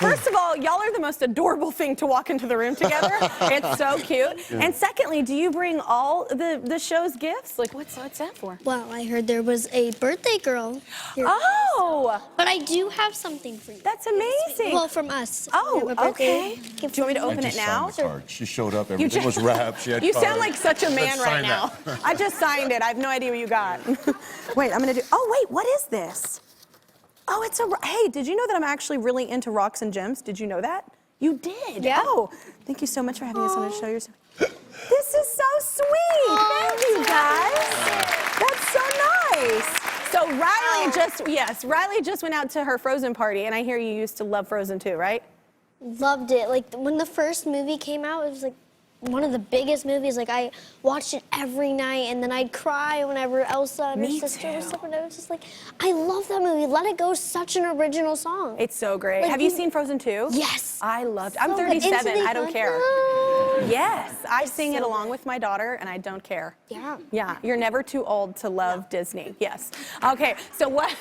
First of all, y'all are the most adorable thing to walk into the room together. It's so cute. Yeah. And secondly, do you bring all the show's gifts? Like, what's that for? Well, I heard there was a birthday girl here. Oh! But I do have something for you. That's amazing. Well, from us. Oh, okay. Do you want me to open it now? Signed the card. She showed up, everything was wrapped. She had You cards. sound like such a man right now. I just signed it. I have no idea what you got. Wait, I'm gonna do, oh wait, what is this? Oh, it's a, hey, did you know that I'm actually really into rocks and gems? Did you know that? You did? Yeah. Oh, thank you so much for having us on the show. You're so, this is so sweet. Thank you, guys. That's so nice. So Riley just went out to her Frozen party, and I hear you used to love Frozen too, right? Loved it. Like, when the first movie came out, it was like one of the biggest movies. Like, I watched it every night, and then I'd cry whenever Elsa and her sister was up, and I was just like, I love that movie. Let It Go is such an original song. It's so great. Like, have you seen Frozen 2? Yes. I loved it. I'm 37. I don't care. Yes, I sing it along with my daughter, and I don't care. Yeah. Yeah, you're never too old to love Disney. Yes. Okay, so what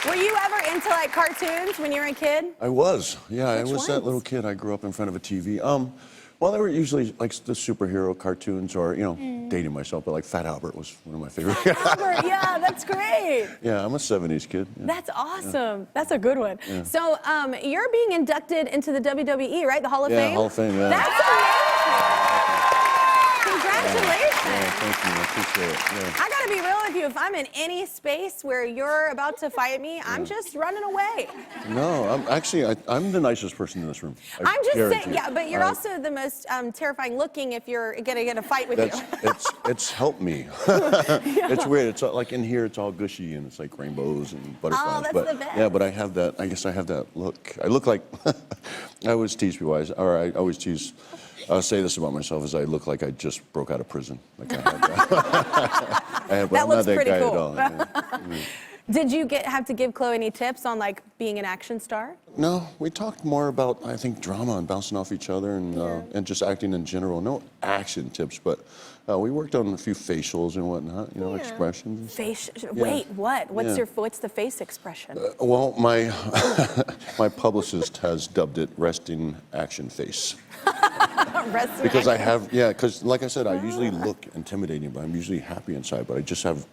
were you ever into, like, cartoons when you were a kid? I was. Yeah, I was ones? that little kid. I grew up in front of a TV. Well, they were usually like the superhero cartoons, or dating myself, but like Fat Albert was one of my favorite. Albert, yeah, that's great. Yeah, I'm a '70s kid. Yeah. That's awesome. Yeah. That's a good one. Yeah. So you're being inducted into the WWE, right? The Hall of Fame? Yeah, Hall of Fame, yeah. That's amazing. Congratulations. Yeah, thank you. I appreciate it. Yeah. I gotta be real with you. If I'm in any space where you're about to fight me, I'm just running away. No, I'm the nicest person in this room. I'm just saying, yeah, but you're also the most terrifying looking if you're gonna get a fight with you. It's helped me. It's weird. It's like in here, it's all gushy and it's like rainbows and butterflies. Oh, that's but the best. yeah, but I have that. I guess I have that look. I look like. I always tease people. I always tease. I'll say this about myself: is I look like I just broke out of prison. Like I had that. That looks pretty guy cool. At all. Yeah. Did you have to give Chloe any tips on like being an action star? No, we talked more about, I think, drama and bouncing off each other and just acting in general. No action tips, but we worked on a few facials and whatnot, expressions. Wait, what? What's the face expression? Well, my my publicist has dubbed it resting action face. Because I have, because like I said, I usually look intimidating, but I'm usually happy inside, but I just have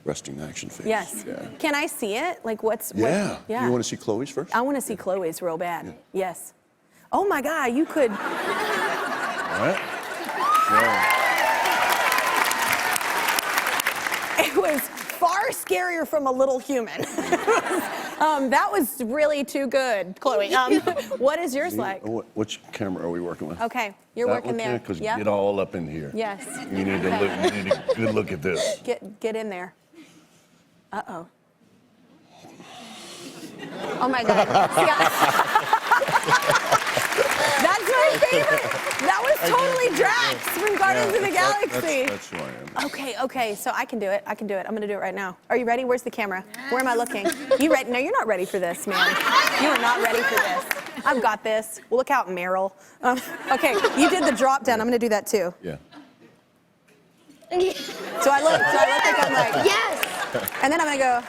resting action face. Yes. Yeah. Can I see it? Like Yeah. Yeah. You want to see Chloe's first? I want to see Chloe's real bad. Yeah. Yes. Oh my God, you could. All right. Yeah. It was far scarier from a little human. That was really too good, Chloe. What is yours like? Which camera are we working with? Okay, you're working there. Because get all up in here. Yes. You need to look. You need a good look at this. Get in there. Uh-oh. Oh my God. That's my favorite. That was totally Drax from Guardians of the Galaxy. That's who I am. Okay, so I can do it. I'm gonna do it right now. Are you ready? Where's the camera? Where am I looking? You ready? No, you're not ready for this, man. You are not ready for this. I've got this. Well, look out, Meryl. Okay, you did the drop down. I'm gonna do that too. Yeah. So I look like I'm like, yes. And then I'm gonna go.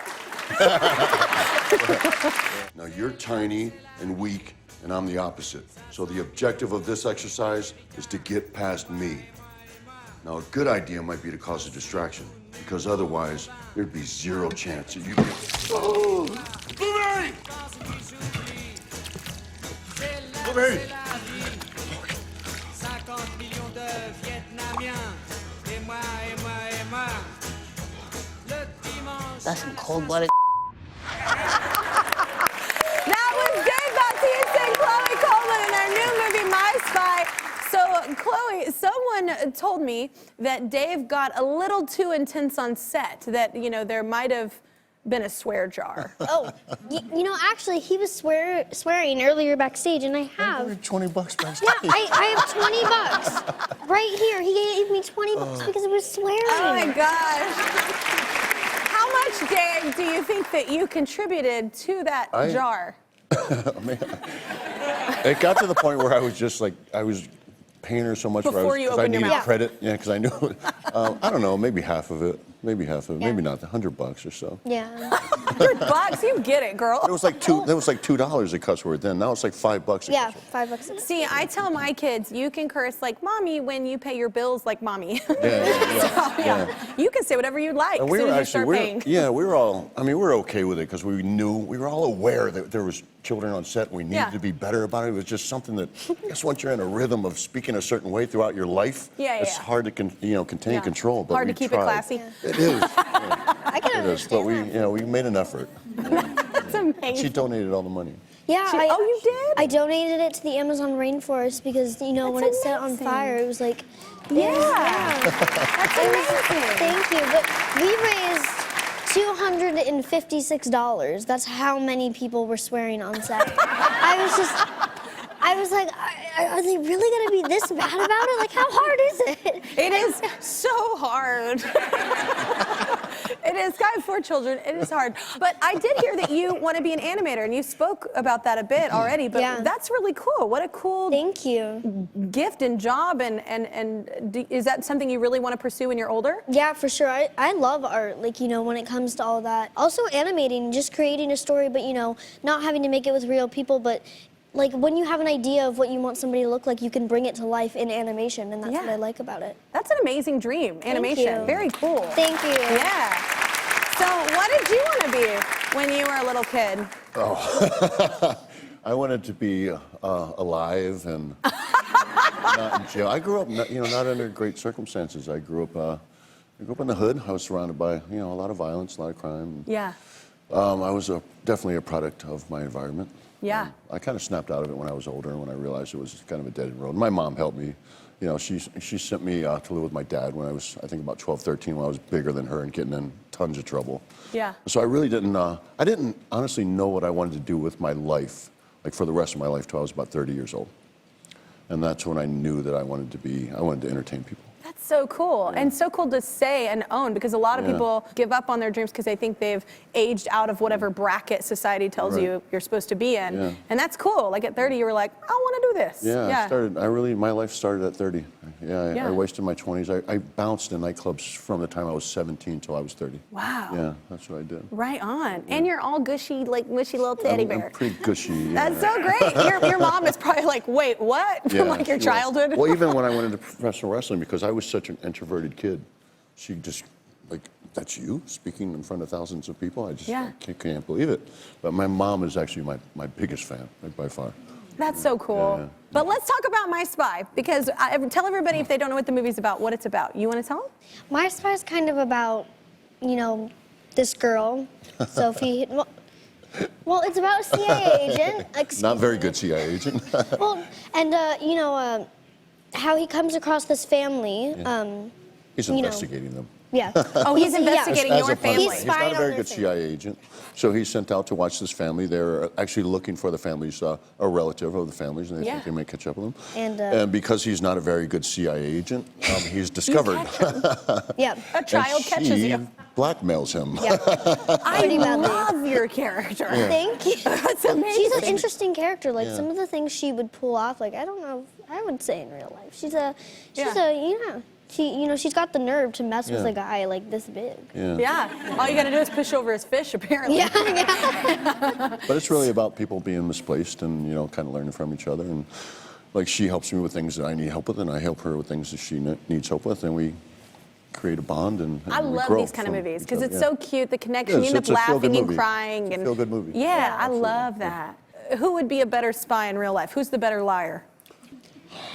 Now you're tiny and weak, and I'm the opposite. So the objective of this exercise is to get past me. Now a good idea might be to cause a distraction, because otherwise there'd be zero chance that you can. Oh! Blueberry! Blueberry! That's some cold-blooded. That was Dave Bautista and Chloe Coleman in their new movie, My Spy. So, Chloe, someone told me that Dave got a little too intense on set, that, there might have been a swear jar. Oh, actually, he was swearing earlier backstage, and I have. $20 backstage. Yeah, I have $20 right here. He gave me $20 because he was swearing. Oh my gosh. How much, Dave, do you think that you contributed to that jar? Man, it got to the point where I was just like, I was paying her so much Before you because I opened your needed mouth. credit. Yeah, because I knew, I don't know, maybe half of it. maybe half of it, maybe not, $100 or so. Yeah. $100, you get it, girl. It was like $2 a cuss word then. Now it's like $5 a Yeah, cuss word. $5. See, I tell my kids, you can curse like mommy when you pay your bills like mommy. Yeah. You can say whatever you like as We soon were as you actually, start paying. yeah, we were all, I mean, we were okay with it because we were all aware that there was children on set. We needed to be better about it. It was just something that, I guess once you're in a rhythm of speaking a certain way throughout your life, it's hard to contain control. But hard we to keep tried. it classy. It is. I can It is. But understand that. we made an effort. That's amazing. She donated all the money. Yeah. Oh, you did? I donated it to the Amazon rainforest because, you know, when it set on fire, it was like... Yeah. That's amazing. Thank you. But we raised $256. That's how many people were swearing on set. I was like, are they really going to be this bad about it? Like, how hard is it? It is so hard. It is. I have 4 children. It is hard. But I did hear that you want to be an animator, and you spoke about that a bit already. But that's really cool. What a cool Thank you. gift and job. And is that something you really want to pursue when you're older? Yeah, for sure. I love art, like, you know, when it comes to all that. Also animating, just creating a story, but, you know, not having to make it with real people, but like when you have an idea of what you want somebody to look like, you can bring it to life in animation, and that's what I like about it. That's an amazing dream, animation. Thank you. Very cool. Thank you. Yeah. So what did you want to be when you were a little kid? Oh, I wanted to be alive and not in jail. I grew up, not under great circumstances. I grew up in the hood. I was surrounded by, a lot of violence, a lot of crime. Yeah. I was definitely a product of my environment. Yeah. I kind of snapped out of it when I was older, when I realized it was kind of a dead end road. My mom helped me. She sent me to live with my dad when I was, I think, about 12, 13, when I was bigger than her and getting in tons of trouble. Yeah. So I really didn't, I didn't honestly know what I wanted to do with my life, like for the rest of my life, till I was about 30 years old. And that's when I knew that I wanted to entertain people. That's so cool. And so cool to say and own, because a lot of people give up on their dreams because they think they've aged out of whatever bracket society tells you you're supposed to be in. Yeah. And that's cool. Like at 30, you were like, I want to do this. Yeah, my life started at 30. I wasted my 20s. I bounced in nightclubs from the time I was 17 till I was 30. Wow. Yeah, that's what I did. Right on. And you're all gushy, like mushy little teddy bear. I'm pretty gushy. That's so great. Your mom is probably like, wait, what? From like your childhood? Well, even when I went into professional wrestling, because I was such an introverted kid, she just, like, that's you speaking in front of thousands of people? I just can't believe it. But my mom is actually my biggest fan, like, by far. That's so cool. Yeah. But let's talk about My Spy, because tell everybody, if they don't know what the movie's about, what it's about. You want to tell them? My Spy is kind of about, this girl, Sophie. Well, it's about a CIA agent. Not very good CIA agent. Well, and, how he comes across this family. He's investigating them. Yeah. Oh, he's investigating As your a punch, family. he's not a very good CIA agent. So he's sent out to watch this family. They're actually looking for the family's, a relative of the family's, and they think they may catch up with him. And because he's not a very good CIA agent, he's discovered. A child catches you. Blackmails him. Yeah. I love your character. Thank you. That's amazing. She's an interesting character. Like some of the things she would pull off, like I don't know if I would say in real life. She's she's got the nerve to mess with a guy like this big. Yeah. All you got to do is push over his fish, apparently. Yeah. But it's really about people being misplaced and, kind of learning from each other. And like she helps me with things that I need help with, and I help her with things that she needs help with, and we create a bond and I we love grow these kind of from movies each because other, it's so cute, the connection. You end up It's a feel-good laughing and movie. crying. It's a and feel-good movie. Yeah, I love that. Who would be a better spy in real life? Who's the better liar?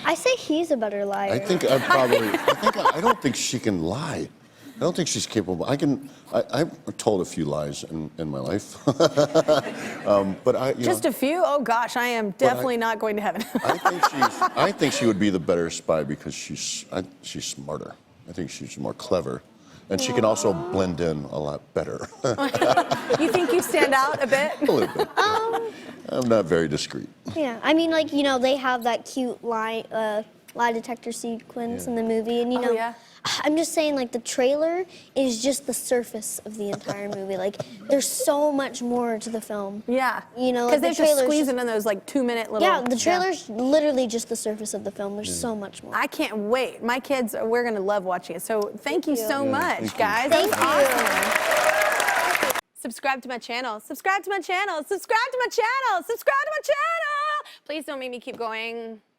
I say he's a better liar. I don't think she can lie. I don't think she's capable. I've told a few lies in my life. But Just a few? Oh gosh, I am definitely not going to heaven. I think she would be the better spy because she's smarter. I think she's more clever. And she can also blend in a lot better. You think you stand out a bit? A little bit. I'm not very discreet. Yeah, I mean, like, they have that cute lie detector sequence in the movie, and, I'm just saying, like, the trailer is just the surface of the entire movie. Like, there's so much more to the film. Yeah. You know, because like, they have to squeeze it in those like 2-minute little. Yeah, the trailer's literally just the surface of the film. There's so much more. I can't wait. My kids, we're gonna love watching it. So thank you so much, guys. Thank That was you. awesome. Subscribe to my channel. Subscribe to my channel. Subscribe to my channel. Subscribe to my channel. Please don't make me keep going.